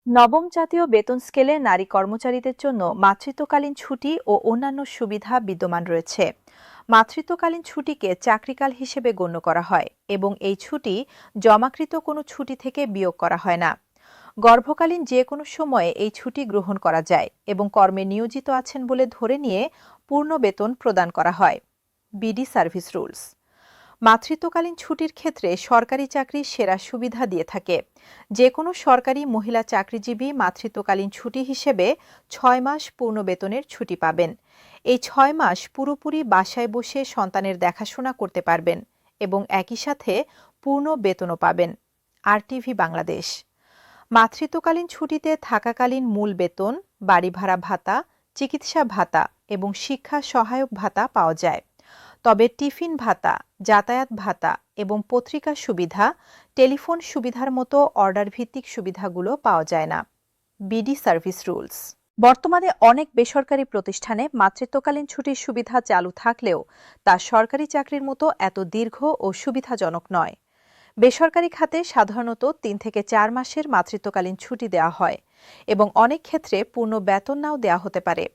নবম জাতীয় বেতন স্কেলে নারী কর্মচারীদের জন্য মাতৃত্বকালীন ছুটি ও অন্যান্য সুবিধা বিদ্যমান রয়েছে। মাতৃত্বকালীন ছুটিকে চাকরিকাল হিসেবে গণ্য করা হয় এবং এই ছুটি জমাকৃত কোনো ছুটি থেকে বিয়োগ করা হয় না। গর্ভকালীন যে কোনো সময়ে এই ছুটি গ্রহণ করা যায় এবং কর্মে নিয়োজিত আছেন বলে ধরে নিয়ে পূর্ণ বেতন প্রদান করা হয়। বিডি সার্ভিস রুলস মাতৃত্বকালীন ছুটির ক্ষেত্রে সরকারি চাকরি সেরা সুবিধা দিয়ে থাকে। যে কোনো সরকারি মহিলা চাকরিজীবী মাতৃত্বকালীন ছুটি হিসেবে ৬ মাস পূর্ণ বেতনের ছুটি পাবেন। এই ৬ মাস পুরোপুরি বাসায় বসে সন্তানের দেখাশোনা করতে পারবেন এবং একই সাথে পূর্ণ বেতনও পাবেন। আরটিভি বাংলাদেশ মাতৃত্বকালীন ছুটিতে থাকাকালীন মূল বেতন, বাড়ি ভাড়া ভাতা, চিকিৎসা ভাতা এবং শিক্ষা সহায়ক ভাতা পাওয়া যায়। তবে টিফিন ভাতা, যাতায়াত ভাতা এবং পত্রিকা সুবিধা, টেলিফোন সুবিধার মতো অর্ডার ভিত্তিক সুবিধাগুলো পাওয়া যায় না। বিডি সার্ভিস রুলস বর্তমানে অনেক বেসরকারি প্রতিষ্ঠানে মাতৃত্বকালীন ছুটির সুবিধা চালু থাকলেও তা সরকারি চাকরির মতো এত দীর্ঘ ও সুবিধাজনক নয়। বেসরকারি খাতে সাধারণত ৩ থেকে ৪ মাসের মাতৃত্বকালীন ছুটি দেওয়া হয় এবং অনেক ক্ষেত্রে পূর্ণ বেতন নাও দেওয়া হতে পারে।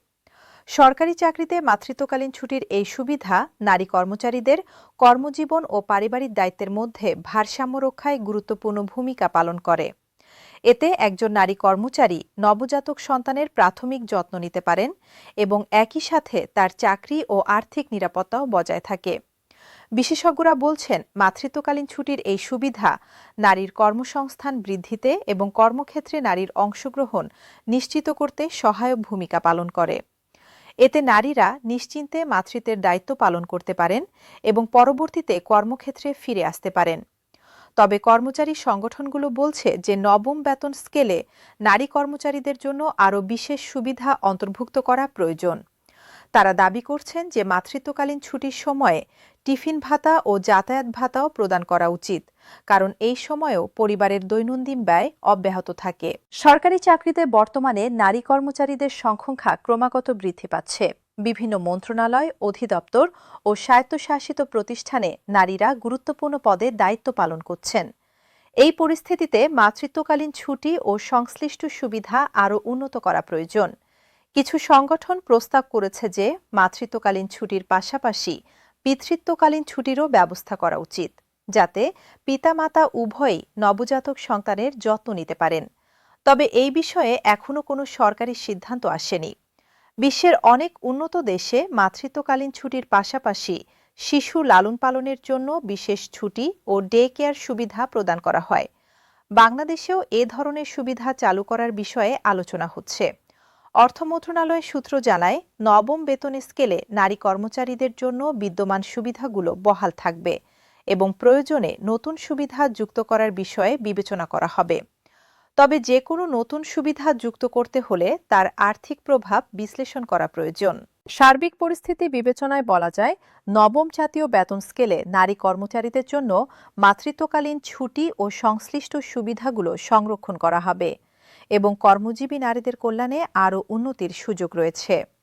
সরকারি চাকরিতে মাতৃত্বকালীন ছুটির এই সুবিধা নারী কর্মচারীদের কর্মজীবন ও পারিবারিক দায়িত্বের মধ্যে ভারসাম্য রক্ষায় গুরুত্বপূর্ণ ভূমিকা পালন করে। এতে একজন নারী কর্মচারী নবজাতক সন্তানের প্রাথমিক যত্ন নিতে পারেন এবং একই সাথে তার চাকরি ও আর্থিক নিরাপত্তাও বজায় থাকে। বিশেষজ্ঞরা বলছেন, মাতৃত্বকালীন ছুটির এই সুবিধা নারীর কর্মসংস্থান বৃদ্ধিতে এবং কর্মক্ষেত্রে নারীর অংশগ্রহণ নিশ্চিত করতে সহায়ক ভূমিকা পালন করে। এতে নারীরা নিশ্চিন্তে মাতৃত্বের দায়িত্ব পালন করতে পারেন এবং পরবর্তীতে কর্মক্ষেত্রে ফিরে আসতে পারেন। তবে কর্মচারী সংগঠনগুলো বলছে যে নবম বেতন স্কেলে নারী কর্মচারীদের জন্য আরও বিশেষ সুবিধা অন্তর্ভুক্ত করা প্রয়োজন। তারা দাবি করছেন যে মাতৃত্বকালীন ছুটির সময়ে টিফিন ভাতা ও যাতায়াত ভাতাও প্রদান করা উচিত, কারণ এই সময়েও পরিবারের দৈনন্দিন ব্যয় অব্যাহত থাকে। সরকারি চাকরিতে বর্তমানে নারী কর্মচারীদের সংখ্যা ক্রমাগত বৃদ্ধি পাচ্ছে। বিভিন্ন মন্ত্রণালয়, অধিদপ্তর ও স্বায়ত্তশাসিত প্রতিষ্ঠানে নারীরা গুরুত্বপূর্ণ পদে দায়িত্ব পালন করছেন। এই পরিস্থিতিতে মাতৃত্বকালীন ছুটি ও সংশ্লিষ্ট সুবিধা আরও উন্নত করা প্রয়োজন। কিছু সংগঠন প্রস্তাব করেছে যে মাতৃত্বকালীন ছুটির পাশাপাশি পিতৃত্বকালীন ছুটিরও ব্যবস্থা করা উচিত, যাতে পিতামাতা উভয়ই নবজাতক সন্তানের যত্ন নিতে পারেন। তবে এই বিষয়ে এখনো কোনো সরকারি সিদ্ধান্ত আসেনি। বিশ্বের অনেক উন্নত দেশে মাতৃত্বকালীন ছুটির পাশাপাশি শিশু লালন পালনের জন্য বিশেষ ছুটি ও ডে কেয়ার সুবিধা প্রদান করা হয়। বাংলাদেশেও এ ধরনের সুবিধা চালু করার বিষয়ে আলোচনা হচ্ছে। অর্থ মন্ত্রণালয়ের সূত্র জানায়, নবম বেতন স্কেলে নারী কর্মচারীদের জন্য বিদ্যমান সুবিধাগুলো বহাল থাকবে এবং প্রয়োজনে নতুন সুবিধা যুক্ত করার বিষয়ে বিবেচনা করা হবে। তবে যে কোনো নতুন সুবিধা যুক্ত করতে হলে তার আর্থিক প্রভাব বিশ্লেষণ করা প্রয়োজন। সার্বিক পরিস্থিতি বিবেচনায় বলা যায়, নবম জাতীয় বেতন স্কেলে নারী কর্মচারীদের জন্য মাতৃত্বকালীন ছুটি ও সংশ্লিষ্ট সুবিধাগুলো সংরক্ষণ করা হবে এবং কর্মজীবী নারীদের কল্যাণে আরও উন্নতির সুযোগ রয়েছে।